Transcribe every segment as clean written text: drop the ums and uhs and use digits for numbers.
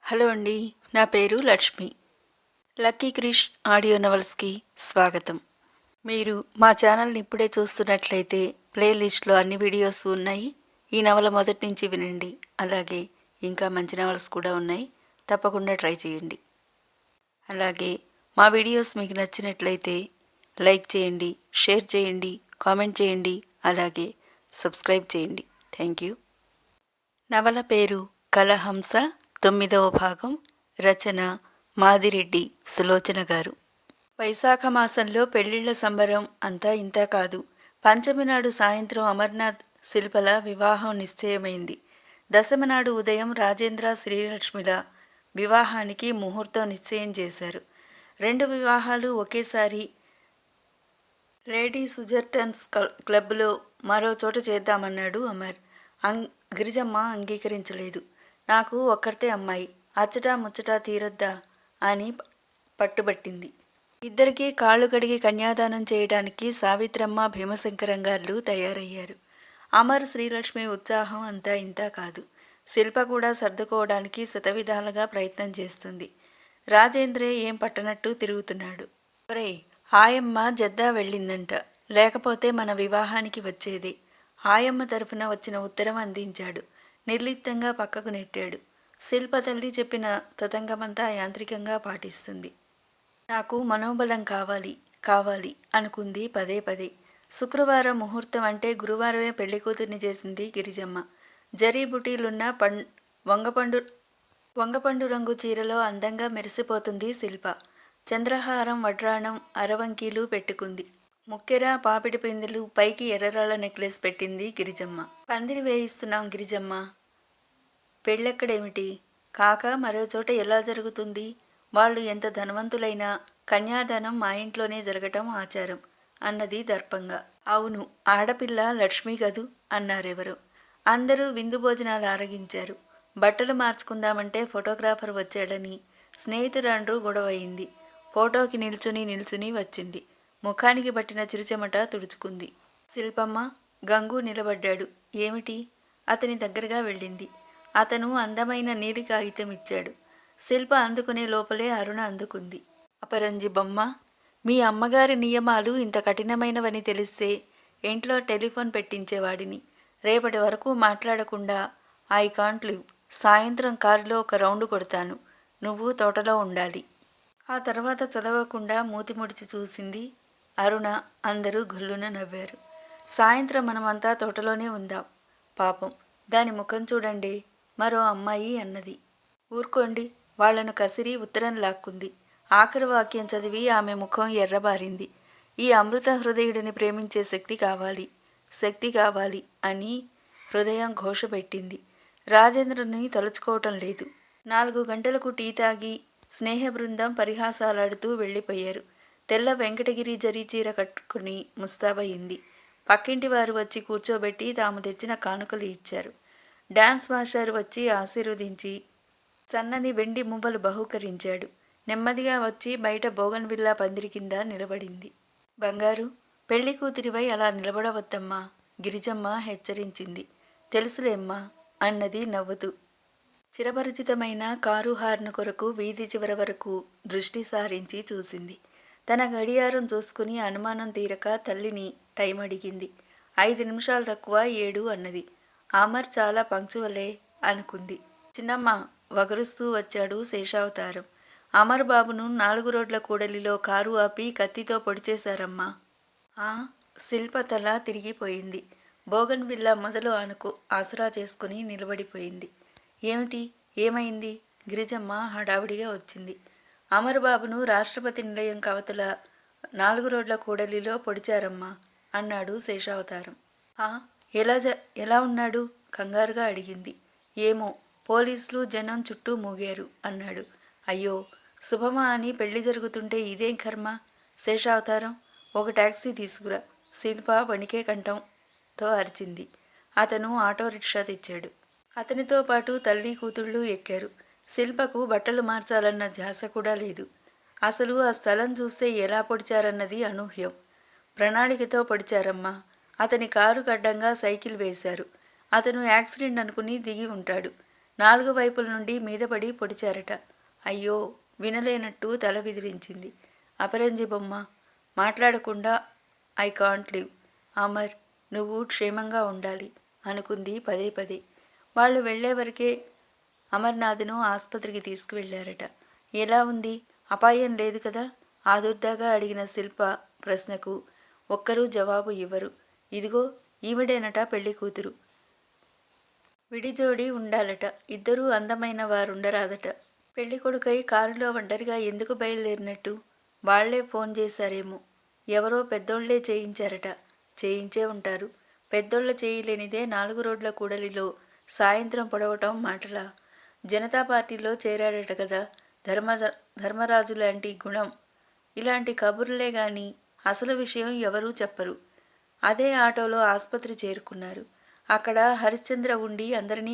Hello అండి, నా పేరు లక్ష్మి. లక్కీ క్రిష్ ఆడియో నవల్స్కి స్వాగతం. మీరు మా ఛానల్ని ఇప్పుడే చూస్తున్నట్లయితే ప్లేలిస్ట్లో అన్ని వీడియోస్ ఉన్నాయి. ఈ నవల మొదటి నుంచి వినండి. అలాగే ఇంకా మంచి నవల్స్ కూడా ఉన్నాయి, తప్పకుండా ట్రై చేయండి. అలాగే మా వీడియోస్ మీకు నచ్చినట్లయితే లైక్ చేయండి, షేర్ చేయండి, కామెంట్ చేయండి, అలాగే సబ్స్క్రైబ్ చేయండి. Thank you. నవల పేరు కలహంస, 9వ భాగం. రచన మాదిరెడ్డి సులోచన గారు. వైశాఖ మాసంలో పెళ్లిళ్ల సంబరం అంతా ఇంతా కాదు. పంచమి నాడు సాయంత్రం అమర్నాథ్ శిల్పల వివాహం నిశ్చయమైంది. దశమి నాడు ఉదయం రాజేంద్ర శ్రీలక్ష్మిల వివాహానికి ముహూర్తం నిశ్చయం చేశారు. 2 వివాహాలు ఒకేసారి లేడీ సుజర్టన్స్ క్లబ్లో మరో చోట చేద్దామన్నాడు అమర్. గిరిజమ్మ అంగీకరించలేదు. నాకు ఒక్కరితే అమ్మాయి, అచ్చటా ముచ్చటా తీరొద్దా అని పట్టుబట్టింది. ఇద్దరికీ కాళ్ళు కడిగి కన్యాదానం చేయడానికి సావిత్రమ్మ, భీమశంకరం గారు తయారయ్యారు. అమర్ శ్రీలక్ష్మి ఉత్సాహం అంతా ఇంతా కాదు. శిల్ప కూడా సర్దుకోవడానికి శతవిధాలుగా ప్రయత్నం చేస్తుంది. రాజేంద్రే ఏం పట్టనట్టు తిరుగుతున్నాడు. ఒరే, ఆయమ్మ జద్దా వెళ్ళిందంట, లేకపోతే మన వివాహానికి వచ్చేది. ఆయమ్మ తరఫున వచ్చిన ఉత్తరం అందించాడు. నిర్లిప్తంగా పక్కకు నెట్టాడు. శిల్ప తల్లి చెప్పిన తతంగమంతా యాంత్రికంగా పాటిస్తుంది. నాకు మనోబలం కావాలి కావాలి అనుకుంది పదే పదే. శుక్రవారం ముహూర్తం అంటే గురువారమే పెళ్లి కూతుర్ని చేసింది గిరిజమ్మ. జరీ బుటీలున్న వంగపండు రంగు చీరలో అందంగా మెరిసిపోతుంది శిల్ప. చంద్రహారం, వడ్రాణం, అరవంకీలు పెట్టుకుంది. ముక్కెర, పాపిడి పిందెలు, పైకి ఎర్రరాళ్ల నెక్లెస్ పెట్టింది గిరిజమ్మ. పందిరి వేయిస్తున్నాం గిరిజమ్మ. పెళ్ళెక్కడేమిటి కాక మరో చోట ఎలా జరుగుతుంది? వాళ్ళు ఎంత ధనవంతులైనా కన్యాదానం మా ఇంట్లోనే జరగటం ఆచారం అన్నది దర్పంగా. అవును, ఆడపిల్ల లక్ష్మి గదు అన్నారెవరో. అందరూ విందు భోజనాలు ఆరగించారు. బట్టలు మార్చుకుందామంటే ఫోటోగ్రాఫర్ వచ్చాడని స్నేహితురాండ్రు గొడవయింది. ఫోటోకి నిల్చుని వచ్చింది. ముఖానికి పట్టిన చిరుచెమట తుడుచుకుంది. శిల్పమ్మ. గంగు నిలబడ్డాడు. ఏమిటి? అతని దగ్గరగా వెళ్ళింది. అతను అందమైన నీలి కాగితం ఇచ్చాడు. శిల్ప అందుకునే లోపలే అరుణ అందుకుంది. అపరంజి బొమ్మ, మీ అమ్మగారి నియమాలు ఇంత కఠినమైనవని తెలిస్తే ఇంట్లో టెలిఫోన్ పెట్టించేవాడిని. రేపటి వరకు మాట్లాడకుండా ఐ కాంట్ లివ్. సాయంత్రం కారులో ఒక రౌండ్ కొడతాను. నువ్వు తోటలో ఉండాలి. ఆ తర్వాత చదవకుండా మూతి ముడిచి చూసింది అరుణ. అందరూ గొల్లున నవ్వారు. సాయంత్రం మనమంతా తోటలోనే ఉందాం. పాపం, దాని ముఖం చూడండి, మరో అమ్మాయి అన్నది. ఊరుకోండి, వాళ్లను కసిరి ఉత్తరం లాక్కుంది. ఆఖరి వాక్యం చదివి ఆమె ముఖం ఎర్రబారింది. ఈ అమృత హృదయుడిని ప్రేమించే శక్తి కావాలి అని హృదయం ఘోష పెట్టింది. రాజేంద్రని తలుచుకోవటం లేదు. 4 గంటలకు టీ తాగి స్నేహ బృందం పరిహాసాలాడుతూ వెళ్ళిపోయారు. తెల్ల వెంకటగిరి జరీ చీర కట్టుకుని ముస్తాబయింది. పక్కింటి వారు వచ్చి కూర్చోబెట్టి తాము తెచ్చిన కానుకలు ఇచ్చారు. డాన్స్ మాస్టర్ వచ్చి ఆశీర్వదించి సన్నని వెండి మువ్వలు బహూకరించాడు. నెమ్మదిగా వచ్చి బయట బోగన్విల్లా పందిరి కింద నిలబడింది. బంగారు, పెళ్లి కూతురివై అలా నిలబడవద్దమ్మా, గిరిజమ్మ హెచ్చరించింది. తెలుసులేమ్మా అన్నది నవ్వుతూ. చిరపరిచితమైన కారు హార్న్ కొరకు వీధి చివర వరకు దృష్టి సారించి చూసింది. తన గడియారం చూసుకుని అనుమానం తీరక తల్లిని టైం అడిగింది. 5 నిమిషాలు తక్కువ 7 అన్నది. అమర్ చాలా పంక్చువలే అనుకుంది. చిన్నమ్మ వగరుస్తూ వచ్చాడు శేషావతారం. అమర్ బాబును 4 రోడ్ల కూడలిలో కారు ఆపి కత్తితో పొడిచేశారమ్మా. శిల్ప తల తిరిగిపోయింది. బోగన్విల్లా మొదలు ఆసరా చేసుకుని నిలబడిపోయింది. ఏమైంది? గిరిజమ్మ హడావిడిగా వచ్చింది. అమర్బాబును రాష్ట్రపతి నిలయం కవతల 4 రోడ్ల కూడలిలో పొడిచారమ్మా అన్నాడు శేషావతారం. ఎలా ఉన్నాడు? కంగారుగా అడిగింది. ఏమో, పోలీసులు జనం చుట్టూ మూగారు అన్నాడు. అయ్యో, శుభమా అని పెళ్లి జరుగుతుంటే ఇదేం కర్మ? శేషావతారం, ఒక టాక్సీ తీసుకురా. శిల్ప వణికే కంఠంతో అరిచింది. అతను ఆటో రిక్షా తెచ్చాడు. అతనితో పాటు తల్లి కూతుళ్ళు ఎక్కారు. శిల్పకు బట్టలు మార్చాలన్న ధ్యాస కూడా లేదు. అసలు ఆ స్థలం చూస్తే ఎలా పొడిచారన్నది అనూహ్యం. ప్రణాళికతో పొడిచారమ్మా. అతని కారు అడ్డంగా సైకిల్ వేశారు. అతను యాక్సిడెంట్ అనుకుని దిగి ఉంటాడు. 4 వైపుల నుండి మీదపడి పొడిచారట. అయ్యో! వినలేనట్టు తల విదిలించింది. అపరంజి బొమ్మ మాట్లాడకుండా ఐ కాంట్ లివ్. అమర్, నువ్వు క్షేమంగా ఉండాలి అనుకుంది పదే పదే. వాళ్ళు వెళ్లేవరకే అమర్నాథ్ను ఆసుపత్రికి తీసుకువెళ్లారట. ఎలా ఉంది? అపాయం లేదు కదా? ఆదుర్దాగా అడిగిన శిల్ప ప్రశ్నకు ఒక్కరూ జవాబు ఇవ్వరు. ఇదిగో ఈవిడేనట పెళ్లి కూతురు. విడిజోడి ఉండాలట. ఇద్దరూ అందమైన వారుండరాదట. పెళ్లి కొడుకై కారులో ఒంటరిగా ఎందుకు బయలుదేరినట్టు? వాళ్లే ఫోన్ చేశారేమో. ఎవరో పెద్దోళ్లే చేయించారట. చేయించే ఉంటారు. పెద్దోళ్ల చేయలేనిదే 4 రోడ్ల కూడలిలో సాయంత్రం పొడవటం మాటలా? జనతా పార్టీలో చేరాడట కదా. ధర్మరాజు లాంటి గుణం. ఇలాంటి కబుర్లే గాని అసలు విషయం ఎవరూ చెప్పరు. అదే ఆటోలో ఆసుపత్రి చేరుకున్నారు. అక్కడ హరిశ్చంద్ర ఉండి అందరినీ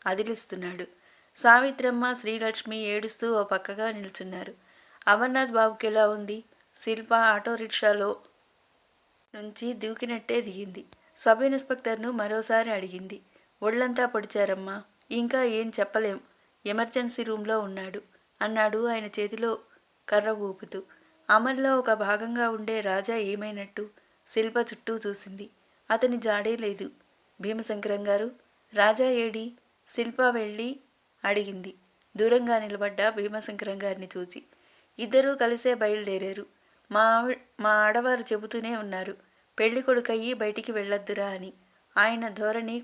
అదిలిస్తున్నాడు. సావిత్రమ్మ, శ్రీలక్ష్మి ఏడుస్తూ ఓ పక్కగా నిల్చున్నారు. అమర్నాథ్ బాబుకి ఎలా ఉంది? శిల్ప ఆటో రిక్షాలో నుంచి దూకినట్టే దిగింది. సబ్ ఇన్స్పెక్టర్ను మరోసారి అడిగింది. ఒళ్లంతా పొడిచారమ్మా. ఇంకా ఏం చెప్పలేం. ఎమర్జెన్సీ రూంలో ఉన్నాడు అన్నాడు ఆయన చేతిలో కర్ర ఊపుతూ. అమర్లో ఒక భాగంగా ఉండే రాజా ఏమైనట్టు? శిల్ప చుట్టూ చూసింది. అతని జాడే లేదు. భీమశంకరం గారు, రాజా ఏడి? శిల్ప వెళ్ళి అడిగింది దూరంగా నిలబడ్డ భీమశంకరం గారిని చూచి. ఇద్దరూ కలిసే బయలుదేరారు. మా ఆడవారు చెబుతూనే ఉన్నారు, పెళ్లి కొడుకయ్యి బయటికి వెళ్ళొద్దురా అని. ఆయన ధోరణి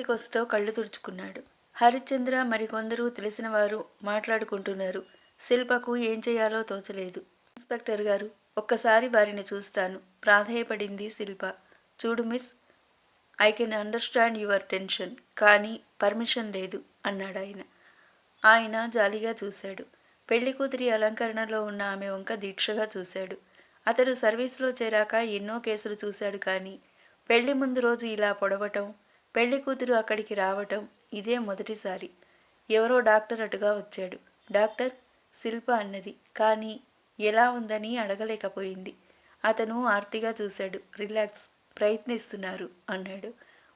కొస్తో కళ్ళు తుడుచుకున్నాడు. హరిశ్చంద్ర మరికొందరు తెలిసినవారు మాట్లాడుకుంటున్నారు. శిల్పకు ఏం చేయాలో తోచలేదు. ఇన్స్పెక్టర్ గారు, ఒక్కసారి వారిని చూస్తాను ప్రాధేయపడింది శిల్ప. చూడు miss, I can understand your tension, కానీ పర్మిషన్ లేదు అన్నాడాయన. ఆయన జాలిగా చూశాడు. పెళ్లి కూతురి అలంకరణలో ఉన్న ఆమె వంక దీక్షగా చూశాడు. అతడు సర్వీసులో చేరాక ఎన్నో కేసులు చూశాడు, కానీ పెళ్లి ముందు రోజు ఇలా పొడవటం, పెళ్లి కూతురు అక్కడికి రావటం ఇదే మొదటిసారి. ఎవరో డాక్టర్ అటుగా వచ్చాడు. డాక్టర్, శిల్ప అన్నది, కానీ ఎలా ఉందని అడగలేకపోయింది. అతను ఆర్తిగా చూశాడు. రిలాక్స్, ప్రయత్నిస్తున్నారు అన్నాడు.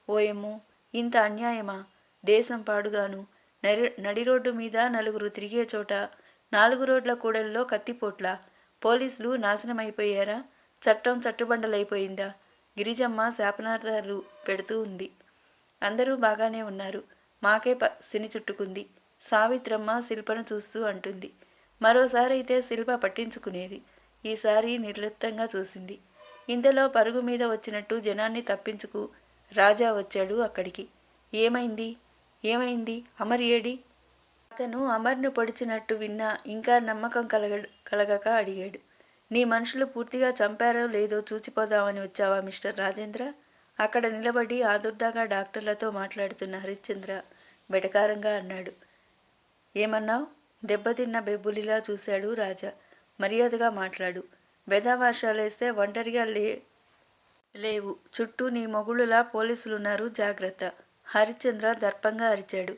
ఓయమ్మో, ఇంత అన్యాయమా? దేశం పాడుగాను. నడి రోడ్డు మీద నలుగురు తిరిగే చోట 4 రోడ్ల కూడలిలో కత్తిపోట్ల. పోలీసులు నాశనమైపోయారా? చట్టం చట్టుబండలైపోయిందా? గిరిజమ్మ శాపనార్థాలు పెడుతూ ఉంది. అందరూ బాగానే ఉన్నారు, మాకే శని చుట్టుకుంది. సావిత్రమ్మ శిల్పను చూస్తూ అంటుంది. మరోసారైతే శిల్ప పట్టించుకునేది. ఈసారి నిర్లిప్తంగా చూసింది. ఇంతలో పరుగు మీద వచ్చినట్టు జనాన్ని తప్పించుకు రాజా వచ్చాడు అక్కడికి. ఏమైంది? ఏమైంది? అమర్ ఏడి? అతను అమర్ను పొడిచినట్టు విన్నా ఇంకా నమ్మకం కలగక అడిగాడు. నీ మనుషులు పూర్తిగా చంపారో లేదో చూచిపోదామని వచ్చావా మిస్టర్ రాజేంద్ర? అక్కడ నిలబడి ఆదుర్దాగా డాక్టర్లతో మాట్లాడుతున్న హరిశ్చంద్ర వెటకారంగా అన్నాడు. ఏమన్నావు? దెబ్బతిన్న బెబ్బులిలా చూశాడు రాజా. మర్యాదగా మాట్లాడు. బెదావాషాలేస్తే ఒంటరిగా లేవు. చుట్టూ నీ మొగుళ్ళులా పోలీసులున్నారు, జాగ్రత్త. హరిశ్చంద్ర దర్పంగా అరిచాడు.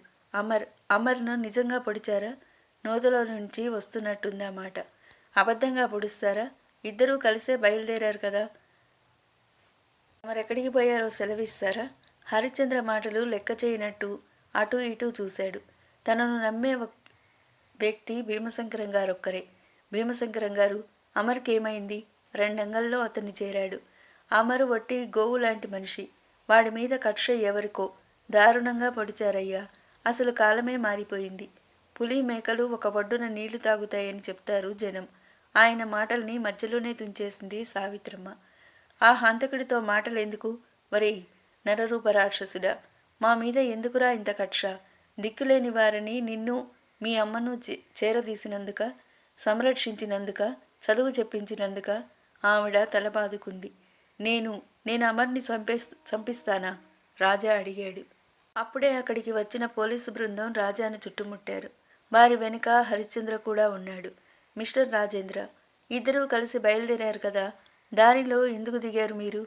అమర్ను నిజంగా పొడిచారా? నోదులో నుంచి వస్తున్నట్టుందా మాట. అబద్ధంగా పొడుస్తారా? ఇద్దరూ కలిసే బయలుదేరారు కదా. మరెక్కడికి పోయారో సెలవిస్తారా? హరిశ్చంద్ర మాటలు లెక్క చేయనట్టు అటూ ఇటూ చూశాడు. తనను నమ్మే వ్యక్తి భీమశంకరం గారొక్కరే. భీమశంకరం గారు, అమర్కేమైంది? 2 అంగల్లో అతన్ని చేరాడు. అమరు వట్టి గోవు లాంటి మనిషి. వాడి మీద కక్ష ఎవరికో దారుణంగా పొడిచారయ్యా. అసలు కాలమే మారిపోయింది. పులి మేకలు ఒక ఒడ్డున నీళ్లు తాగుతాయని చెప్తారు జనం. ఆయన మాటల్ని మధ్యలోనే తుంచేసింది సావిత్రమ్మ. ఆ హంతకుడితో మాటలెందుకు? వరేయ్ నరరూప రాక్షసుడా, మా మీద ఎందుకురా ఇంత కక్ష? దిక్కులేని వారిని, నిన్ను మీ అమ్మను చేరదీసినందుక, సంరక్షించినందుక, చదువు చెప్పించినందుక? ఆవిడ తలబాదుకుంది. నేను అమర్ని చంపిస్తానా? రాజా అడిగాడు. అప్పుడే అక్కడికి వచ్చిన పోలీసు బృందం రాజాను చుట్టుముట్టారు. వారి వెనుక హరిశ్చంద్ర కూడా ఉన్నాడు. మిస్టర్ రాజేంద్ర, ఇద్దరూ కలిసి బయలుదేరారు కదా, దారిలో ఎందుకు దిగారు మీరు?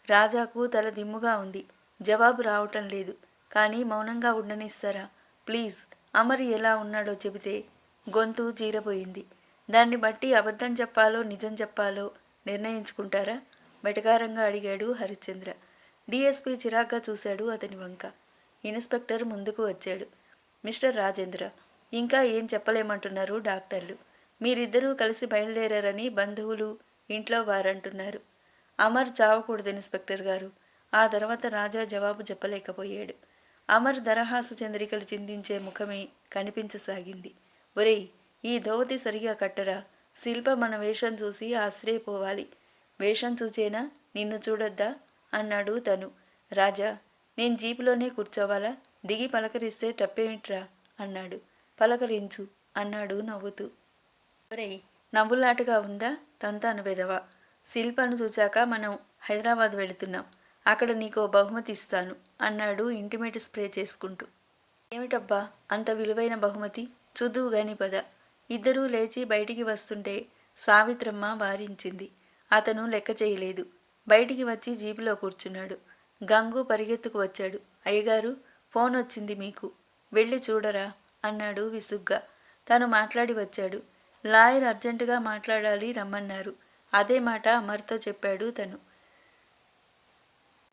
రాజాకు తల దిమ్ముగా ఉంది. జవాబు రావటం లేదు. కానీ మౌనంగా ఉండనిస్తారా? ప్లీజ్, అమర్ ఎలా ఉన్నాడో చెబితే. గొంతు జీరబోయింది. దాన్ని బట్టి అబద్ధం చెప్పాలో నిజం చెప్పాలో నిర్ణయించుకుంటారా? వెటకారంగా అడిగాడు హరిశ్చంద్ర. డిఎస్పీ చిరాగ్గా చూశాడు అతని వంక. ఇన్స్పెక్టర్ ముందుకు వచ్చాడు. మిస్టర్ రాజేంద్ర, ఇంకా ఏం చెప్పలేమంటున్నారు డాక్టర్లు. మీరిద్దరూ కలిసి బయలుదేరారని బంధువులు, ఇంట్లో వారంటున్నారు. అమర్ చావకూడదు ఇన్స్పెక్టర్ గారు. ఆ తర్వాత రాజా జవాబు చెప్పలేకపోయాడు. అమర్ దరహాసు చంద్రికలు చిందించే ముఖమే కనిపించసాగింది. ఒరేయ్, ఈ ధోవతి సరిగా కట్టరా. శిల్ప మన వేషం చూసి ఆశ్చర్యపోవాలి. వేషం చూచేనా, నిన్ను చూడొద్దా అన్నాడు తను. రాజా, నేను జీపులోనే కూర్చోవాలా? దిగి పలకరిస్తే తప్పేమిట్రా అన్నాడు. పలకరించు అన్నాడు నవ్వుతూ. ఒరేయ్, నవ్వులాటగా ఉందా? తంతాను బెదవా. శిల్పను చూశాక మనం హైదరాబాద్ వెళుతున్నాం. అక్కడ నీకో బహుమతి ఇస్తాను అన్నాడు ఇంటిమేట్ స్ప్రే చేసుకుంటూ. ఏమిటబ్బా అంత విలువైన బహుమతి? చూద్దువు గాని పద. ఇద్దరూ లేచి బయటికి వస్తుంటే సావిత్రమ్మ వారించింది. అతను లెక్క చేయలేదు. బయటికి వచ్చి జీపులో కూర్చున్నాడు. గంగు పరిగెత్తుకు వచ్చాడు. అయ్యగారు, ఫోన్ వచ్చింది మీకు, వెళ్ళి చూడరా అన్నాడు విసుగ్గా. తను మాట్లాడి వచ్చాడు. లాయర్ అర్జెంటుగా మాట్లాడాలి, రమ్మన్నారు. అదే మాట అమర్తో చెప్పాడు తను.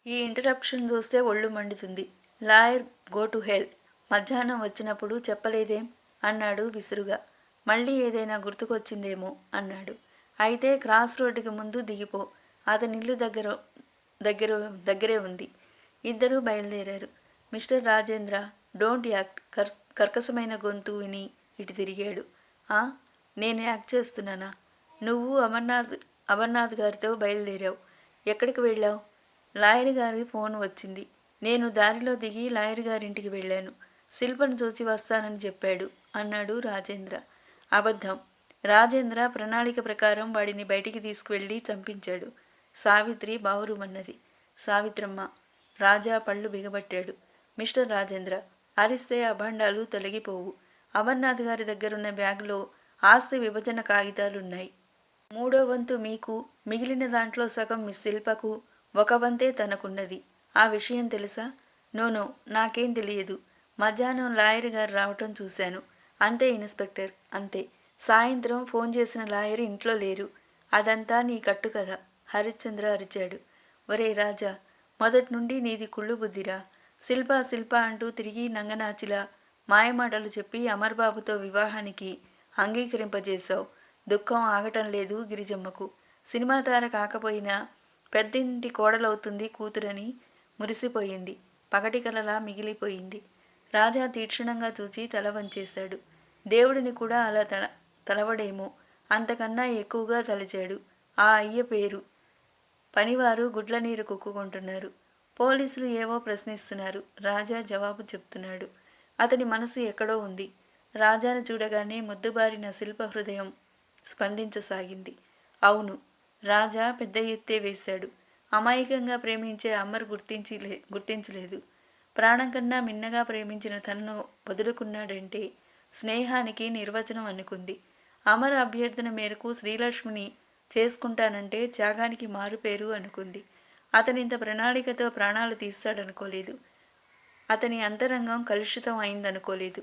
ఈ ఇంటరప్షన్ చూస్తే ఒళ్ళు మండుతుంది. Lawyer go to hell. మధ్యాహ్నం వచ్చినప్పుడు చెప్పలేదేం అన్నాడు విసురుగా. మళ్ళీ ఏదైనా గుర్తుకొచ్చిందేమో అన్నాడు. అయితే క్రాస్ రోడ్డుకి ముందు దిగిపో. అతనిల్లు దగ్గరే ఉంది. ఇద్దరూ బయలుదేరారు. Mister Rajendra, don't act. కర్కశమైన గొంతు విని ఇటు తిరిగాడు. నేను యాక్ట్ చేస్తున్నానా? నువ్వు అమర్నాథ్ గారితో బయలుదేరావు. ఎక్కడికి వెళ్ళావు? లాయర్ గారి ఫోన్ వచ్చింది. నేను దారిలో దిగి లాయర్ గారింటికి వెళ్ళాను. శిల్పను చూచి వస్తానని చెప్పాడు అన్నాడు రాజేంద్ర. అబద్ధం. రాజేంద్ర ప్రణాళిక ప్రకారం వాడిని బయటికి తీసుకువెళ్ళి చంపించాడు. సావిత్రి బావురుమన్నది. సావిత్రమ్మ. రాజా పళ్ళు బిగబట్టాడు. మిస్టర్ రాజేంద్ర, అరిస్తే అభాండాలు తొలగిపోవు. అమర్నాథ్ గారి దగ్గరున్న బ్యాగులో ఆస్తి విభజన కాగితాలున్నాయి. 3వ వంతు మీకు, మిగిలిన దాంట్లో సగం మిస్ శిల్పకు, 1 వంతే తనకున్నది. ఆ విషయం తెలుసా? నోనో, నాకేం తెలియదు. మధ్యాహ్నం లాయర్ గారు రావటం చూశాను. అంతే ఇన్స్పెక్టర్, అంతే. సాయంత్రం ఫోన్ చేసిన లాయర్ ఇంట్లో లేరు. అదంతా నీ కట్టు కదా, హరిశ్చంద్ర అరిచాడు. ఒరే రాజా, మొదటి నుండి నీది కుళ్ళు బుద్ధిరా. శిల్ప అంటూ తిరిగి నంగనాచిలా మాయమాటలు చెప్పి అమర్బాబుతో వివాహానికి అంగీకరింపజేశావు. దుఃఖం ఆగటం లేదు గిరిజమ్మకు. సినిమా తార కాకపోయినా పెద్దింటి కోడలవుతుంది కూతురని మురిసిపోయింది. పగటి కలలా మిగిలిపోయింది. రాజా తీక్షణంగా చూచి తల వంచేశాడు. దేవుడిని కూడా అలా తలవడేమో, అంతకన్నా ఎక్కువగా తలచాడు. ఆ అయ్య పేరు. పనివారు గుడ్ల నీరు కుక్కుకుంటున్నారు. పోలీసులు ఏవో ప్రశ్నిస్తున్నారు. రాజా జవాబు చెప్తున్నాడు. అతని మనసు ఎక్కడో ఉంది. రాజాను చూడగానే ముద్దుబారిన శిల్ప హృదయం స్పందించసాగింది. అవును, రాజా పెద్ద ఎత్తే వేశాడు. అమాయకంగా ప్రేమించే అమర్ గుర్తించలేదు. ప్రాణం కన్నా మిన్నగా ప్రేమించిన తనను వదులుకున్నాడంటే స్నేహానికి నిర్వచనం అనుకుంది. అమర్ అభ్యర్థన మేరకు శ్రీలక్ష్మిని చేసుకుంటానంటే త్యాగానికి మారుపేరు అనుకుంది. అతనింత ప్రణాళికతో ప్రాణాలు తీస్తాడనుకోలేదు. అతని అంతరంగం కలుషితం అయిందనుకోలేదు.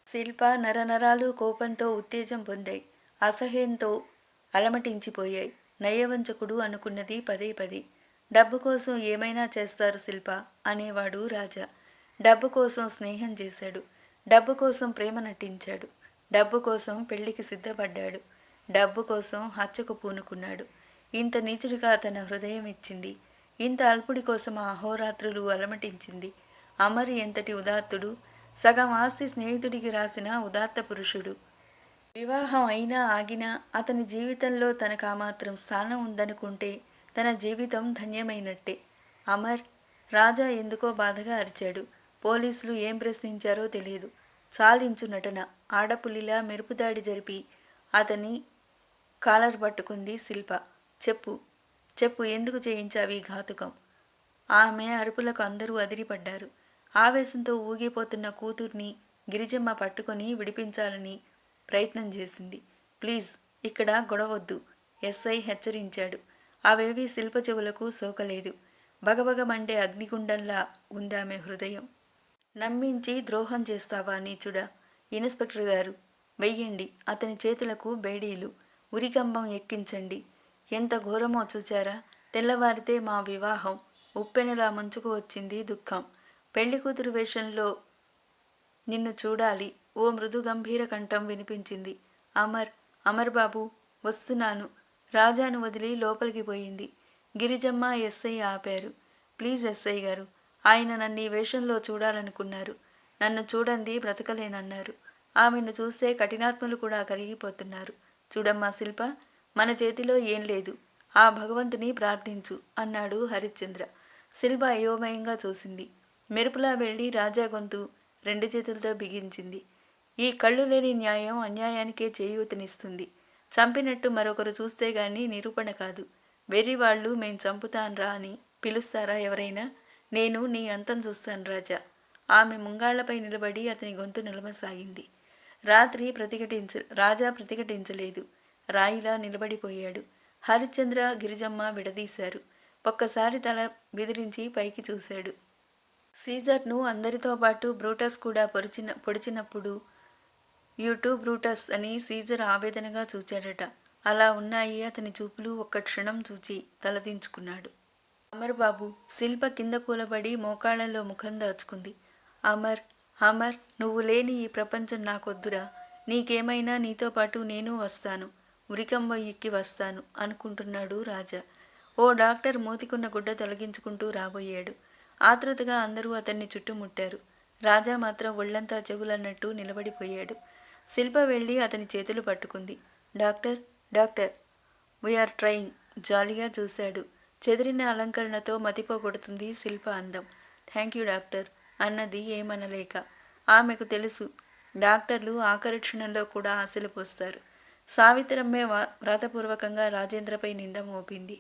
శిల్ప నరనరాలు కోపంతో ఉత్తేజం పొందాయి. అసహ్యంతో అలమటించిపోయాయి. నయవంచకుడు అనుకున్నది పదే పదే. డబ్బు కోసం ఏమైనా చేస్తారు శిల్ప అనేవాడు రాజా. డబ్బు కోసం స్నేహం చేశాడు. డబ్బు కోసం ప్రేమ నటించాడు. డబ్బు కోసం పెళ్లికి సిద్ధపడ్డాడు. డబ్బు కోసం హత్యకు పూనుకున్నాడు. ఇంత నీచుడిగా తన హృదయం ఇచ్చింది. ఇంత అల్పుడి కోసం అహోరాత్రులు అలమటించింది. అమర్ ఎంతటి ఉదాత్తుడు. సగం ఆస్తి స్నేహితుడికి రాసిన ఉదాత్త పురుషుడు. వివాహం అయినా ఆగినా అతని జీవితంలో తనకు ఆ మాత్రం స్థానం ఉందనుకుంటే తన జీవితం ధన్యమైనట్టే. అమర్. రాజా ఎందుకో బాధగా అరిచాడు. పోలీసులు ఏం ప్రశ్నించారో తెలియదు. చాలించు నటన. ఆడపులిలా మెరుపుదాడి జరిపి అతని కాలర్ పట్టుకుంది శిల్ప. చెప్పు ఎందుకు చేయించావి ఘాతుకం? ఆమె అరుపులకు అందరూ అదిరిపడ్డారు. ఆవేశంతో ఊగిపోతున్న కూతుర్ని గిరిజమ్మ పట్టుకొని విడిపించాలని ప్రయత్నం చేసింది. ప్లీజ్, ఇక్కడ గొడవద్దు, ఎస్ఐ హెచ్చరించాడు. అవేవి శిల్ప చెవులకు సోకలేదు. బగబగమండే అగ్నిగుండంలా ఉందామె హృదయం. నమ్మించి ద్రోహం చేస్తావా నీచుడా? ఇన్స్పెక్టర్ గారు, వెయ్యండి అతని చేతులకు బేడీలు, ఉరికంబం ఎక్కించండి. ఎంత ఘోరమో చూచారా? తెల్లవారితే మా వివాహం. ఉప్పెనలా ముంచుకు వచ్చింది దుఃఖం. పెళ్లి కూతురు వేషంలో నిన్ను చూడాలి. ఓ మృదు గంభీర కంఠం వినిపించింది. అమర్, అమర్ బాబు, వస్తున్నాను. రాజాను వదిలి లోపలికి పోయింది. గిరిజమ్మ ఎస్ఐ ఆపారు. ప్లీజ్ ఎస్ఐ గారు, ఆయన నన్ను ఈ వేషంలో చూడాలనుకున్నారు. నన్ను చూడండి బ్రతకలేనన్నారు. ఆమెను చూస్తే కఠినాత్మలు కూడా కరిగిపోతున్నారు. చూడమ్మా శిల్ప, మన చేతిలో ఏం లేదు. ఆ భగవంతుని ప్రార్థించు అన్నాడు హరిశ్చంద్ర. శిల్ప అయోమయంగా చూసింది. మెరుపులా వెళ్ళి రాజా గొంతు 2 చేతులతో బిగించింది. ఈ కళ్ళు లేని న్యాయం అన్యాయానికే చేయూతనిస్తుంది. చంపినట్టు మరొకరు చూస్తే గాని నిరూపణ కాదు. వెర్రివాళ్ళు మేం చంపుతాన్రా అని పిలుస్తారా ఎవరైనా? నేను నీ అంతం చూస్తాను రాజా. ఆమె ముంగాళ్లపై నిలబడి అతని గొంతు నిలవసాగింది. రాజా ప్రతిఘటించలేదు. రాయిలా నిలబడిపోయాడు. హరిశ్చంద్ర, గిరిజమ్మ విడదీశారు. ఒక్కసారి తల బెదిరించి పైకి చూశాడు. సీజర్ను అందరితో పాటు బ్రూటస్ కూడా పొడిచినప్పుడు యూటూ బ్రూటస్ అని సీజర్ ఆవేదనగా చూచాడట. అలా ఉన్నాయి అతని చూపులు. ఒక్క క్షణం చూచి తలదించుకున్నాడు. అమర్ బాబు, శిల్ప కింద కూలబడి మోకాళ్లలో ముఖం దాచుకుంది. అమర్, అమర్, నువ్వు లేని ఈ ప్రపంచం నాకొద్దురా. నీకేమైనా నీతో పాటు నేను వస్తాను. ఉరికంబ ఎక్కి వస్తాను అనుకుంటున్నాడు రాజా. ఓ డాక్టర్ మూతికున్న గుడ్డ తొలగించుకుంటూ రాబోయాడు. ఆతృతగా అందరూ అతన్ని చుట్టుముట్టారు. రాజా మాత్రం ఒళ్లంతా చెవులన్నట్టు నిలబడిపోయాడు. శిల్ప వెళ్ళి అతని చేతులు పట్టుకుంది. Doctor, doctor, we're trying. జాలిగా చూశాడు. చెదిరిన అలంకరణతో మతిపోగొడుతుంది శిల్ప అందం. థ్యాంక్ యూ డాక్టర్ అన్నది ఏమనలేక. ఆమెకు తెలుసు, డాక్టర్లు ఆఖరి క్షణంలో కూడా ఆశలు పోస్తారు. సావిత్రమ్మే వ్రాతపూర్వకంగా రాజేంద్రపై నింద మోపింది.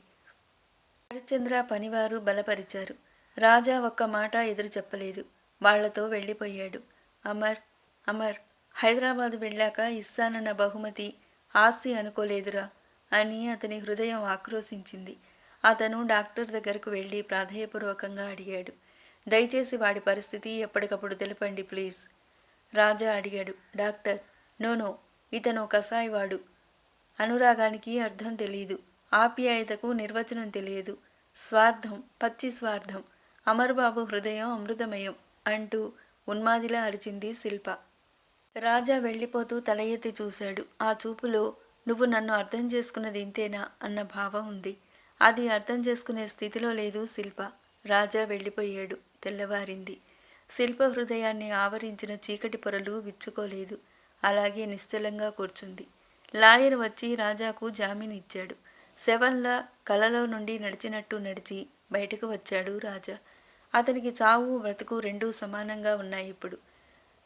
హరిశ్చంద్ర పనివారు బలపరిచారు. రాజా ఒక్క మాట ఎదురు చెప్పలేదు. వాళ్లతో వెళ్ళిపోయాడు. అమర్, అమర్, హైదరాబాద్ వెళ్ళాక ఇస్తానన్న బహుమతి ఆస్తి అనుకోలేదురా అని అతని హృదయం ఆక్రోశించింది. అతను డాక్టర్ దగ్గరకు వెళ్ళి ప్రాధేయపూర్వకంగా అడిగాడు. దయచేసి వాడి పరిస్థితి ఎప్పటికప్పుడు తెలపండి ప్లీజ్. రాజా అడిగాడు. డాక్టర్, నో, ఇతను కసాయివాడు. అనురాగానికి అర్థం తెలియదు. ఆప్యాయతకు నిర్వచనం తెలియదు. స్వార్థం, పచ్చి స్వార్థం. అమర్బాబు హృదయం అమృతమయం అంటూ ఉన్మాదిలా అరిచింది శిల్ప. రాజా వెళ్ళిపోతూ తల ఎత్తి చూశాడు. ఆ చూపులో నువ్వు నన్ను అర్థం చేసుకున్నది ఇంతేనా అన్న భావం ఉంది. అది అర్థం చేసుకునే స్థితిలో లేదు శిల్ప. రాజా వెళ్ళిపోయాడు. తెల్లవారింది. శిల్ప హృదయాన్ని ఆవరించిన చీకటి పొరలు విచ్చుకోలేదు. అలాగే నిశ్చలంగా కూర్చుంది. లాయర్ వచ్చి రాజాకు జామీన్ ఇచ్చాడు. శవంలా కలలో నుండి నడిచినట్టు నడిచి బయటకు వచ్చాడు రాజా. అతనికి చావు బ్రతుకు రెండూ సమానంగా ఉన్నాయి ఇప్పుడు.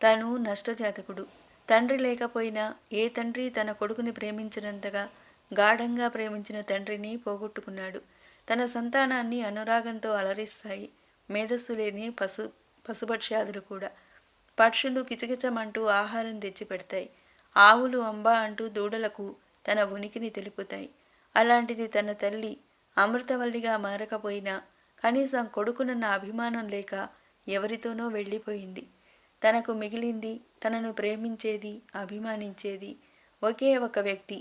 తను నష్టజాతకుడు. తండ్రి లేకపోయినా ఏ తండ్రి తన కొడుకుని ప్రేమించినంతగా గాఢంగా ప్రేమించిన తండ్రిని పోగొట్టుకున్నాడు. తన సంతానాన్ని అనురాగంతో అలరిస్తాయి మేధస్సు లేని పశుపక్ష్యాదులు కూడా. పక్షులు కిచకిచమంటూ ఆహారం తెచ్చిపెడతాయి. ఆవులు అంబా అంటూ దూడలకు తన ఉనికిని తెలుపుతాయి. అలాంటిది తన తల్లి అమృతవల్లిగా మారకపోయినా కనీసం కొడుకునన్న అభిమానం లేక ఎవరితోనో వెళ్ళిపోయింది. తనకు మిగిలింది, తనను ప్రేమించేది, అభిమానించేది ఒకే ఒక వ్యక్తి,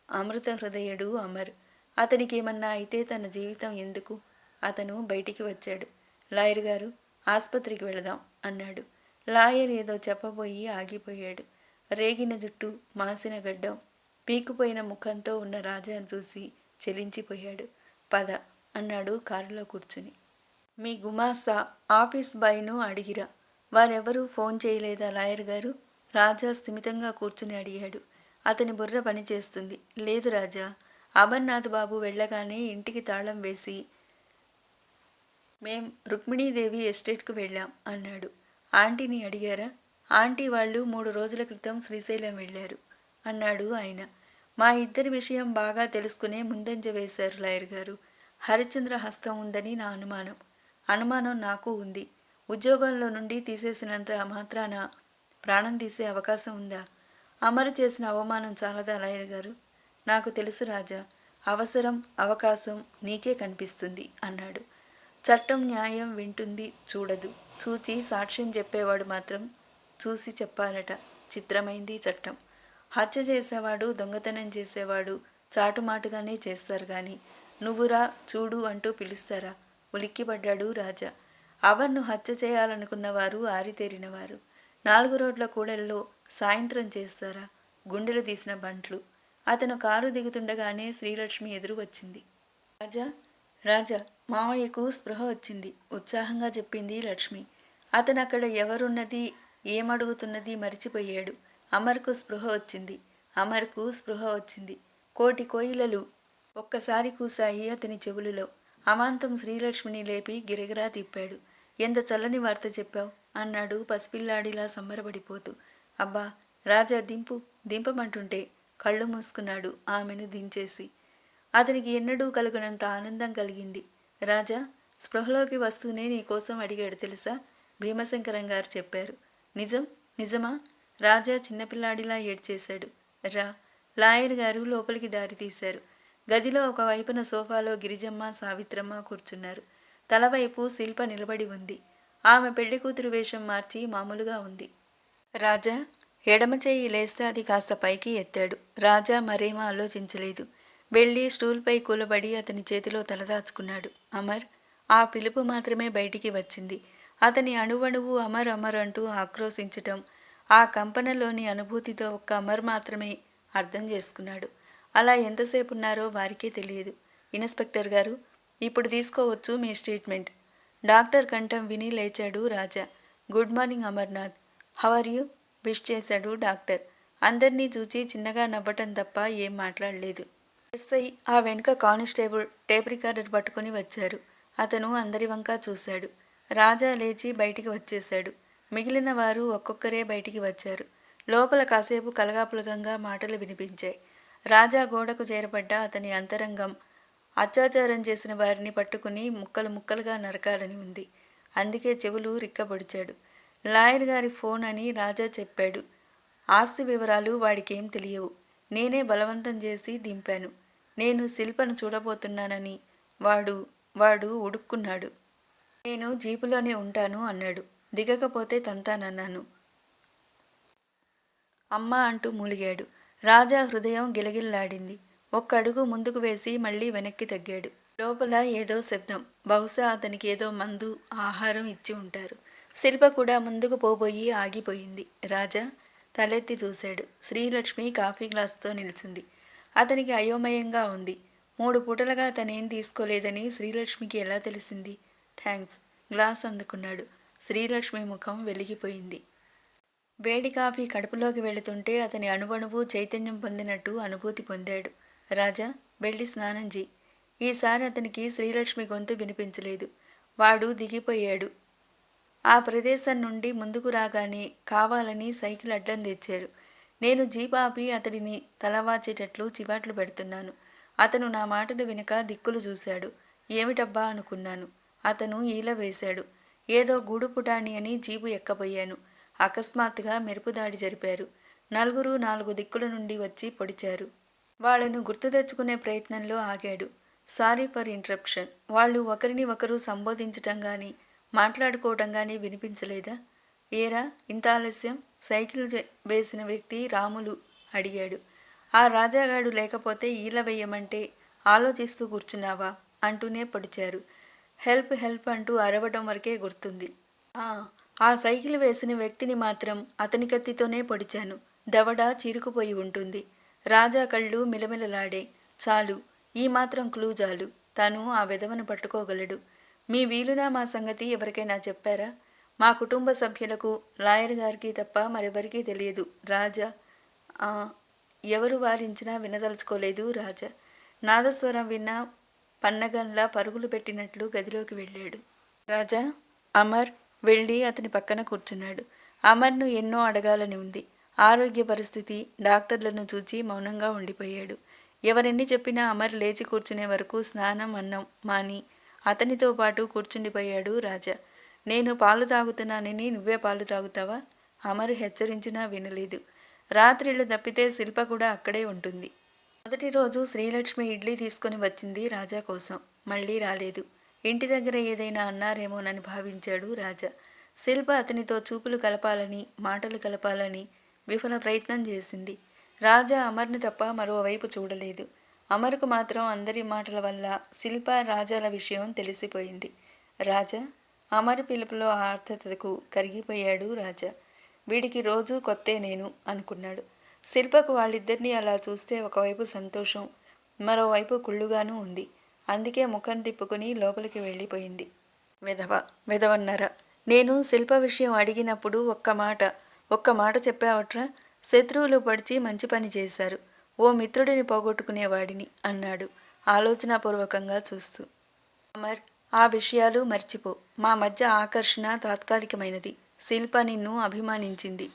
అమృత హృదయుడు అమర్. అతనికేమన్నా అయితే తన జీవితం ఎందుకు? అతను బయటికి వచ్చాడు. లాయర్ గారు, ఆసుపత్రికి వెళదాం అన్నాడు. లాయర్ ఏదో చెప్పబోయి ఆగిపోయాడు. రేగిన జుట్టు, మాసిన గడ్డం, పీకుపోయిన ముఖంతో ఉన్న రాజాను చూసి చెలించిపోయాడు. పద అన్నాడు కారులో కూర్చుని. మీ గుమాస్తా ఆఫీస్ బాయ్ను అడిగిరా. వారెవరూ ఫోన్ చేయలేదా లాయర్ గారు? రాజా స్థిమితంగా కూర్చుని అడిగాడు. అతని బుర్ర పనిచేస్తుంది. లేదు రాజా, అమర్నాథ్ బాబు వెళ్ళగానే ఇంటికి తాళం వేసి మేం రుక్మిణీదేవి ఎస్టేట్కు వెళ్ళాం అన్నాడు. ఆంటీని అడిగారా? ఆంటీ వాళ్ళు 3 రోజుల క్రితం శ్రీశైలం వెళ్ళారు అన్నాడు ఆయన. మా ఇద్దరి విషయం బాగా తెలుసుకునే ముందంజ వేశారు లాయర్ గారు. హరిశ్చంద్ర హస్తం ఉందని నా అనుమానం నాకు ఉంది. ఉద్యోగంలో నుండి తీసేసినంత మాత్రాన ప్రాణం తీసే అవకాశం ఉందా? అమరు చేసిన అవమానం చాలదా లాయర్ గారు? నాకు తెలుసు రాజా, అవసరం అవకాశం నీకే కనిపిస్తుంది అన్నాడు. చట్టం న్యాయం వింటుంది, చూడదు. చూచి సాక్ష్యం చెప్పేవాడు మాత్రం చూసి చెప్పాలట. చిత్రమైంది చట్టం. హత్య చేసేవాడు, దొంగతనం చేసేవాడు చాటుమాటుగానే చేస్తారు గాని నువ్వురా చూడు అంటూ పిలుస్తారా? ఉలిక్కిపడ్డాడు రాజా. అమర్ను హత్య చేయాలనుకున్నవారు ఆరితేరినవారు. 4 రోడ్ల కూడల్లో సాయంత్రం చేస్తారా గుండెలు తీసిన బంట్లు. అతను కారు దిగుతుండగానే శ్రీలక్ష్మి ఎదురు వచ్చింది. రాజా రాజా మామయ్యకు స్పృహ వచ్చింది ఉత్సాహంగా చెప్పింది లక్ష్మి. అతను అక్కడ ఎవరున్నది ఏమడుగుతున్నది మరిచిపోయాడు. అమర్కు స్పృహ వచ్చింది, అమర్కు స్పృహ వచ్చింది. కోటి కోయిలలు ఒక్కసారి కూసాయి అతని చెవులలో. అమాంతం శ్రీలక్ష్మిని లేపి గిరగిరా తిప్పాడు. ఎంత చల్లని వార్త చెప్పావు అన్నాడు పసిపిల్లాడిలా సంబరపడిపోతూ. అబ్బా రాజా దింపు దింపమంటుంటే కళ్ళు మూసుకున్నాడు ఆమెను దించేసి. అతనికి ఎన్నడూ కలుగునంత ఆనందం కలిగింది. రాజా స్పృహలోకి వస్తూనే నీకోసం అడిగాడు తెలుసా, భీమశంకరం గారు చెప్పారు. నిజమా? రాజా చిన్నపిల్లాడిలా ఏడ్చేశాడు. రా. లాయర్ గారు లోపలికి దారి తీశారు. గదిలో ఒకవైపున సోఫాలో గిరిజమ్మ సావిత్రమ్మ కూర్చున్నారు. తలవైపు శిల్ప నిలబడి ఉంది. ఆమె పెళ్లి కూతురు వేషం మార్చి మామూలుగా ఉంది. రాజా ఎడమ చేయి లేస్తే అది కాస్త పైకి ఎత్తాడు. రాజా మరేమీ ఆలోచించలేదు. వెళ్ళి స్టూల్పై కూలబడి అతని చేతిలో తలదాచుకున్నాడు. అమర్. ఆ పిలుపు మాత్రమే బయటికి వచ్చింది. అతని అణువణువు అమర్ అమర్ అంటూ ఆక్రోశించటం, ఆ కంపనలోని అనుభూతితో ఒక్క అమర్ మాత్రమే అర్థం చేసుకున్నాడు. అలా ఎంతసేపు ఉన్నారో వారికే తెలియదు. ఇన్స్పెక్టర్ గారు ఇప్పుడు తీసుకోవచ్చు మీ స్టేట్మెంట్. డాక్టర్ కంఠం విని లేచాడు Raja. Good morning Amarnath, how are you wish చేశాడు డాక్టర్. అందరినీ చూచి చిన్నగా నవ్వటం తప్ప ఏం మాట్లాడలేదు. ఎస్ఐ ఆ వెనుక కానిస్టేబుల్ టేప్ రికార్డర్ పట్టుకుని వచ్చారు. అతను అందరి వంక చూశాడు. రాజా లేచి బయటికి వచ్చేశాడు. మిగిలిన వారు ఒక్కొక్కరే బయటికి వచ్చారు. లోపల కాసేపు కలగాపులగంగా మాటలు వినిపించాయి. రాజా గోడకు చేరబడ్డ అతని అంతరంగం అత్యాచారం చేసిన వారిని పట్టుకుని ముక్కలు ముక్కలుగా నరకాలని ఉంది. అందుకే చెవులు రిక్కబొడిచాడు. లాయర్ గారి ఫోన్ అని రాజా చెప్పాడు. ఆస్తి వివరాలు వాడికేం తెలియవు. నేనే బలవంతం చేసి దింపాను. నేను శిల్పను చూడబోతున్నానని వాడు ఉడుక్కున్నాడు. నేను జీపులోనే ఉంటాను అన్నాడు. దిగకపోతే తంతానన్నాను. అమ్మ అంటూ మూలిగాడు. రాజా హృదయం గిలగిల్లాడింది. ఒక్క అడుగు ముందుకు వేసి మళ్ళీ వెనక్కి తగ్గాడు. లోపల ఏదో శబ్దం. బహుశా అతనికి ఏదో మందు ఆహారం ఇచ్చి ఉంటారు. శిల్ప కూడా ముందుకు పోబోయి ఆగిపోయింది. రాజా తలెత్తి చూశాడు. శ్రీలక్ష్మి కాఫీ గ్లాసుతో నిల్చుంది. అతనికి అయోమయంగా ఉంది. 3 పూటలుగా తనేం తీసుకోలేదని శ్రీలక్ష్మికి ఎలా తెలిసింది? థ్యాంక్స్. గ్లాస్ అందుకున్నాడు. శ్రీలక్ష్మి ముఖం వెలిగిపోయింది. వేడి కాఫీ కడుపులోకి వెళుతుంటే అతని అణువణువు చైతన్యం పొందినట్టు అనుభూతి పొందాడు. రాజా వెళ్ళి స్నానం చేయి. ఈసారి అతనికి శ్రీలక్ష్మి గొంతు వినిపించలేదు. వాడు దిగిపోయాడు. ఆ ప్రదేశం నుండి ముందుకు రాగానే కావాలని సైకిల్ అడ్డం తెచ్చాడు. నేను జీప్ ఆపి అతడిని తలవాచేటట్లు చివాట్లు పెడుతున్నాను. అతను నా మాటలు వినక దిక్కులు చూశాడు. ఏమిటబ్బా అనుకున్నాను. అతను ఈల వేశాడు. ఏదో గూడు పుటాణి అని జీపు ఎక్కబోయాను. అకస్మాత్తుగా మెరుపుదాడి జరిపారు. నలుగురు 4 దిక్కుల నుండి వచ్చి పొడిచారు. వాళ్లను గుర్తు తెచ్చుకునే ప్రయత్నంలో ఆగాడు. Sorry for interruption. వాళ్ళు ఒకరిని ఒకరు సంబోధించటం కానీ మాట్లాడుకోవటం కానీ వినిపించలేదా? ఏరా ఇంత ఆలస్యం? సైకిల్ వేసిన వ్యక్తి రాములు అడిగాడు. ఆ రాజాగాడు లేకపోతే ఈల వేయమంటే ఆలోచిస్తూ కూర్చున్నావా అంటూనే పొడిచారు. హెల్ప్ హెల్ప్ అంటూ అరవడం వరకే గుర్తుంది. ఆ సైకిల్ వేసిన వ్యక్తిని మాత్రం అతని కత్తితోనే పొడిచాను. దవడ చీరుకుపోయి ఉంటుంది. రాజా కళ్ళు మిలమిలలాడే. చాలు, ఈ మాత్రం క్లూ చాలు. తను ఆ వెధవను పట్టుకోగలడు. మీ వీలునామా సంగతి ఎవరికైనా చెప్పారా? మా కుటుంబ సభ్యులకు, లాయర్ గారికి తప్ప మరెవరికీ తెలియదు. రాజా ఎవరు వారించినా వినదలుచుకోలేదు. రాజా నాదస్వరం విన్నా పన్నగంలా పరుగులు పెట్టినట్లు గదిలోకి వెళ్ళాడు. రాజా అమర్ వెళ్ళి అతని పక్కన కూర్చున్నాడు. అమర్ను ఎన్నో అడగాలని ఉంది. ఆరోగ్య పరిస్థితి, డాక్టర్లను చూచి మౌనంగా ఉండిపోయాడు. ఎవరెన్ని చెప్పినా అమర్ లేచి కూర్చునే వరకు స్నానం అన్నం మాని అతనితో పాటు కూర్చుండిపోయాడు రాజా. నేను పాలు తాగుతున్నానని నువ్వే పాలు తాగుతావా? అమర్ హెచ్చరించినా వినలేదు. రాత్రిళ్ళు తప్పితే శిల్ప కూడా అక్కడే ఉంటుంది. మొదటి రోజు శ్రీలక్ష్మి ఇడ్లీ తీసుకుని వచ్చింది రాజా కోసం. మళ్ళీ రాలేదు. ఇంటి దగ్గర ఏదైనా అన్నారేమోనని భావించాడు రాజా. శిల్ప అతనితో చూపులు కలపాలని, మాటలు కలపాలని విఫల ప్రయత్నం చేసింది. రాజా అమర్ని తప్ప మరోవైపు చూడలేదు. అమర్కు మాత్రం అందరి మాటల వల్ల శిల్ప రాజాల విషయం తెలిసిపోయింది. రాజా అమర్ పిలుపులో ఆర్ద్రతకు కరిగిపోయాడు రాజా. వీడికి రోజూ కొత్తే నేను అనుకున్నాడు. శిల్పకు వాళ్ళిద్దరినీ అలా చూస్తే ఒకవైపు సంతోషం, మరోవైపు కుళ్ళుగానూ ఉంది. అందుకే ముఖం తిప్పుకుని లోపలికి వెళ్ళిపోయింది. వెధవన్నర, నేను శిల్ప విషయం అడిగినప్పుడు ఒక్క మాట చెప్పావట్రా? శత్రువులు పడిచి మంచి పని చేశారు. ఓ మిత్రుడిని పోగొట్టుకునేవాడిని అన్నాడు ఆలోచనాపూర్వకంగా చూస్తూ. అమర్, ఆ విషయాలు మర్చిపో. మా మధ్య ఆకర్షణ తాత్కాలికమైనది. శిల్ప నిన్ను అభిమానించింది,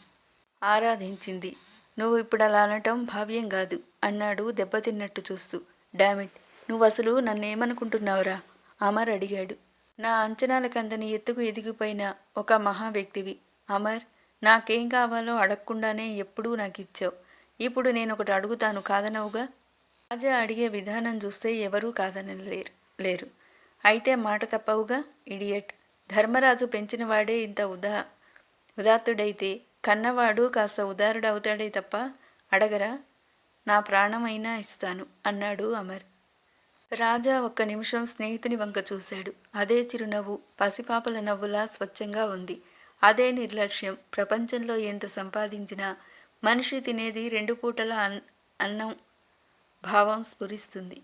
ఆరాధించింది. నువ్వు ఇప్పుడు అలా అనటం భావ్యం కాదు అన్నాడు దెబ్బతిన్నట్టు చూస్తూ. డామిట్, నువ్వసలు నన్నేమనుకుంటున్నావురా? అమర్ అడిగాడు. నా అంచనాలకందని ఎత్తుకు ఎదిగిపోయిన ఒక మహా వ్యక్తివి. అమర్, నాకేం కావాలో అడగకుండానే ఎప్పుడూ నాకిచ్చావు. ఇప్పుడు నేనొకటి అడుగుతాను, కాదనవుగా? రాజా అడిగే విధానం చూస్తే ఎవరూ కాదనలేరు. అయితే మాట తప్పవుగా, ఇడియట్. ధర్మరాజు పెంచినవాడే ఇంత ఉదాత్తుడైతే కన్నవాడు కాస్త ఉదారుడవుతాడే తప్ప అడగరా? నా ప్రాణమైనా ఇస్తాను అన్నాడు అమర్. రాజా ఒక్క నిమిషం స్నేహితుని వంక చూశాడు. అదే చిరునవ్వు పసిపాపల నవ్వులా స్వచ్ఛంగా ఉంది. అదే నిర్లక్ష్యం. ప్రపంచంలో ఎంత సంపాదించినా మనిషి తినేది 2 పూటల అన్నం భావం స్ఫురిస్తుంది.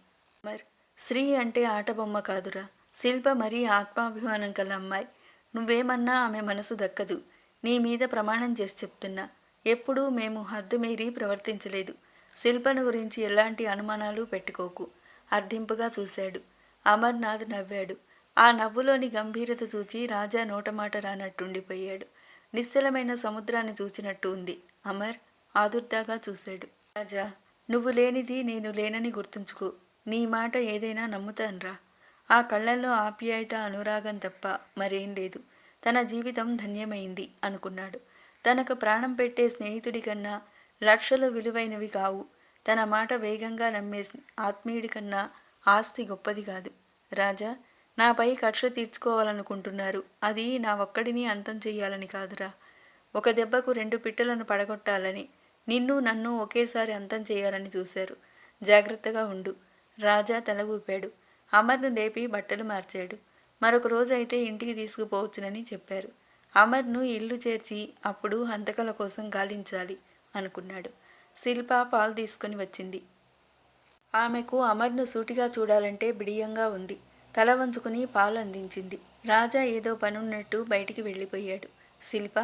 అమర్, శ్రీ అంటే ఆటబొమ్మ కాదురా. శిల్ప మరీ ఆత్మాభిమానం కల అమ్మాయి. నువ్వేమన్నా ఆమె మనసు దక్కదు. నీ మీద ప్రమాణం చేసి చెప్తున్నా. ఎప్పుడూ మేము హద్దు మీరి ప్రవర్తించలేదు. శిల్పను గురించి ఎలాంటి అనుమానాలు పెట్టుకోకు. అర్థింపుగా చూశాడు. అమర్నాథ్ నవ్వాడు. ఆ నవ్వులోని గంభీరత చూచి రాజా నోటమాట రానట్టుండిపోయాడు. నిశ్చలమైన సముద్రాన్ని చూచినట్టు ఉంది. అమర్ ఆదుర్దాగా చూశాడు. రాజా, నువ్వు లేనిది నేను లేనని గుర్తుంచుకో. నీ మాట ఏదైనా నమ్ముతాన్రా. ఆ కళ్ళల్లో ఆప్యాయత, అనురాగం తప్ప మరేం లేదు. తన జీవితం ధన్యమైంది అనుకున్నాడు. తనకు ప్రాణం పెట్టే స్నేహితుడి కన్నా లక్షలు విలువైనవి కావు. తన మాట వేగంగా నమ్మే ఆత్మీయుడి కన్నా ఆస్తి గొప్పది కాదు. రాజా, నాపై కక్ష తీర్చుకోవాలనుకుంటున్నారు. అది నా ఒక్కడిని అంతం చెయ్యాలని కాదురా. ఒక దెబ్బకు 2 పిట్టలను పడగొట్టాలని, నిన్ను నన్ను ఒకేసారి అంతం చేయాలని చూశారు. జాగ్రత్తగా ఉండు. రాజా తల ఊపాడు. అమర్ను లేపి బట్టలు మార్చాడు. మరొక రోజైతే ఇంటికి తీసుకుపోవచ్చునని చెప్పారు. అమర్ను ఇల్లు చేర్చి అప్పుడు హంతకుల కోసం గాలించాలి అనుకున్నాడు. శిల్ప పాలు తీసుకుని వచ్చింది. ఆమెకు అమర్ను సూటిగా చూడాలంటే బిడియంగా ఉంది. తల వంచుకుని పాలు అందించింది. రాజా ఏదో పనున్నట్టు బయటికి వెళ్ళిపోయాడు. శిల్ప,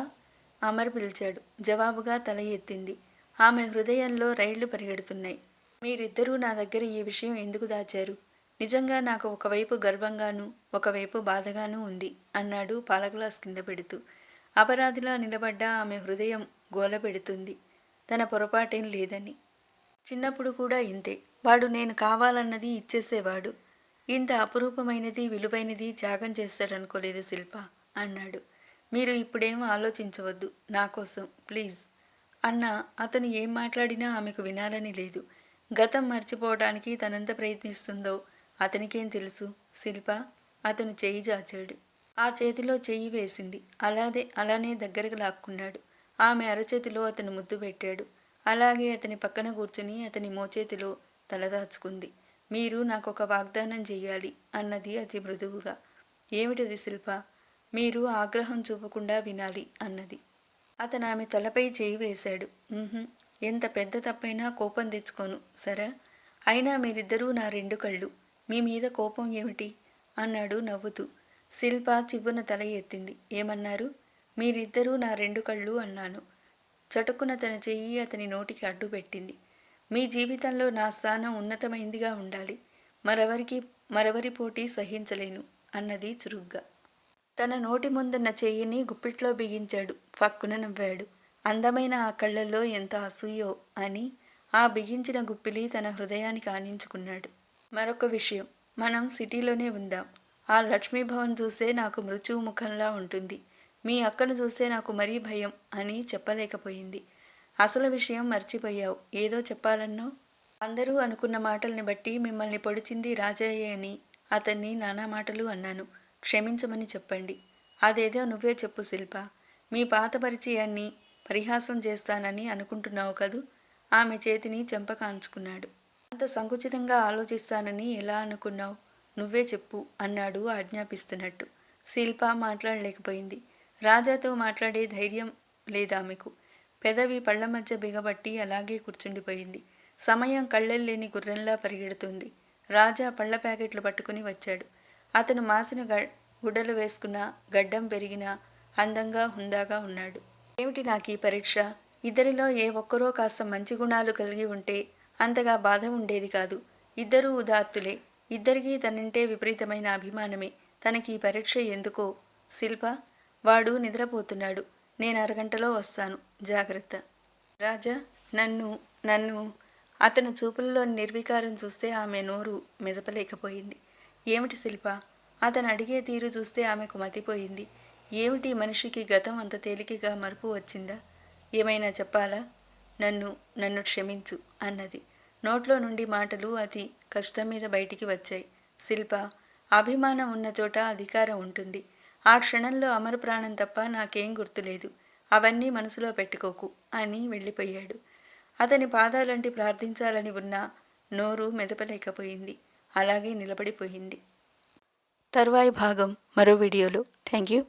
అమర్ పిలిచాడు. జవాబుగా తల ఎత్తింది. ఆమె హృదయంలో రైళ్లు పరిగెడుతున్నాయి. మీరిద్దరూ నా దగ్గర ఈ విషయం ఎందుకు దాచారు? నిజంగా నాకు ఒకవైపు గర్వంగానూ ఒకవైపు బాధగానూ ఉంది అన్నాడు పాల గ్లాస్ కింద పెడుతూ. అపరాధిలా నిలబడ్డ ఆమె హృదయం గోల పెడుతుంది. తన పొరపాటేం లేదని. చిన్నప్పుడు కూడా ఇంతే. వాడు నేను కావాలన్నది ఇచ్చేసేవాడు. ఇంత అపురూపమైనది, విలువైనది త్యాగం చేస్తాడనుకోలేదు శిల్ప అన్నాడు. మీరు ఇప్పుడేం ఆలోచించవద్దు నా కోసం, ప్లీజ్ అన్న అతను ఏం మాట్లాడినా ఆమెకు వినాలని లేదు. గతం మర్చిపోవడానికి తనంత ప్రయత్నిస్తుందో అతనికేం తెలుసు? శిల్ప, అతను చెయ్యి చాచాడు. ఆ చేతిలో చెయ్యి వేసింది. అలానే దగ్గరకు లాక్కున్నాడు. ఆమె అరచేతిలో అతను ముద్దు పెట్టాడు. అలాగే అతని పక్కన కూర్చుని అతని మోచేతిలో తలదాచుకుంది. మీరు నాకొక వాగ్దానం చెయ్యాలి అన్నది అతి మృదువుగా. ఏమిటది శిల్ప? మీరు ఆగ్రహం చూపకుండా వినాలి అన్నది. అతను ఆమె తలపై చేయి వేశాడు. ఎంత పెద్ద తప్పైనా కోపం తెచ్చుకోను, సరే? అయినా మీరిద్దరూ నా 2 కళ్ళు. మీ మీద కోపం ఏమిటి అన్నాడు నవ్వుతూ. శిల్ప చివ్వున తల ఎత్తింది. ఏమన్నారు? మీరిద్దరూ నా 2 కళ్ళు అన్నాను. చటుక్కున తన చెయ్యి అతని నోటికి అడ్డు పెట్టింది. మీ జీవితంలో నా స్థానం ఉన్నతమైందిగా ఉండాలి. మరెవరి పోటీ సహించలేను అన్నది చురుగ్గా. తన నోటి ముందున్న చెయ్యిని గుప్పిట్లో బిగించాడు. ఫక్కున నవ్వాడు. అందమైన ఆ కళ్ళల్లో ఎంత అసూయో అని ఆ బిగించిన గుప్పిలి తన హృదయానికి ఆనించుకున్నాడు. మరొక విషయం, మనం సిటీలోనే ఉందాం. ఆ లక్ష్మీభవన్ చూసే నాకు మృత్యువు ముఖంలా ఉంటుంది. మీ అక్కను చూస్తే నాకు మరీ భయం అని చెప్పలేకపోయింది. అసలు విషయం మర్చిపోయావు. ఏదో చెప్పాలన్నో? అందరూ అనుకున్న మాటల్ని బట్టి మిమ్మల్ని పొడిచింది రాజయ్యే అని అతన్ని నానా మాటలు అన్నాను. క్షమించమని చెప్పండి. అదేదో నువ్వే చెప్పు శిల్ప. మీ పాత పరిచయాన్ని పరిహాసం చేస్తానని అనుకుంటున్నావు కదూ? ఆమె చేతిని చెంపకాంచుకున్నాడు. అంత సంకుచితంగా ఆలోచిస్తానని ఎలా అనుకున్నావు? నువ్వే చెప్పు అన్నాడు ఆజ్ఞాపిస్తున్నట్టు. శిల్ప మాట్లాడలేకపోయింది. రాజాతో మాట్లాడే ధైర్యం లేదామెకు. పెదవి పళ్ల మధ్య బిగబట్టి అలాగే కూర్చుండిపోయింది. సమయం కళ్ళెల్లేని గుర్రంలా పరిగెడుతుంది. రాజా పళ్ల ప్యాకెట్లు పట్టుకుని వచ్చాడు. అతను మాసిన గుడ్డలు వేసుకున్న, గడ్డం పెరిగిన, అందంగా హుందాగా ఉన్నాడు. ఏమిటి నాకీ పరీక్ష? ఇద్దరిలో ఏ ఒక్కరో కాస్త మంచి గుణాలు కలిగి ఉంటే అంతగా బాధ ఉండేది కాదు. ఇద్దరూ ఉదాత్తులే. ఇద్దరికీ తనంటే విపరీతమైన అభిమానమే. తనకీ పరీక్ష ఎందుకో? శిల్ప, వాడు నిద్రపోతున్నాడు. నేను అరగంటలో వస్తాను. జాగ్రత్త. రాజా, నన్ను అతను చూపుల్లోని నిర్వికారం చూస్తే ఆమె నోరు మెదపలేకపోయింది. ఏమిటి శిల్ప? అతను అడిగే తీరు చూస్తే ఆమెకు మతిపోయింది. ఏమిటి మనిషికి గతం అంత తేలికగా మరుపు వచ్చిందా? ఏమైనా చెప్పాలా? నన్ను క్షమించు అన్నది. నోట్లో నుండి మాటలు అతి కష్టం మీద బయటికి వచ్చాయి. శిల్ప, అభిమానం ఉన్న చోట అధికారం ఉంటుంది. ఆ క్షణంలో అమర ప్రాణం తప్ప నాకేం గుర్తులేదు. అవన్నీ మనసులో పెట్టుకోకు అని వెళ్ళిపోయాడు. అతని పాదాలంటి ప్రార్థించాలని ఉన్నా నోరు మెదపలేకపోయింది. అలాగే నిలబడిపోయింది. తరువాయి భాగం మరో వీడియోలో. Thank you.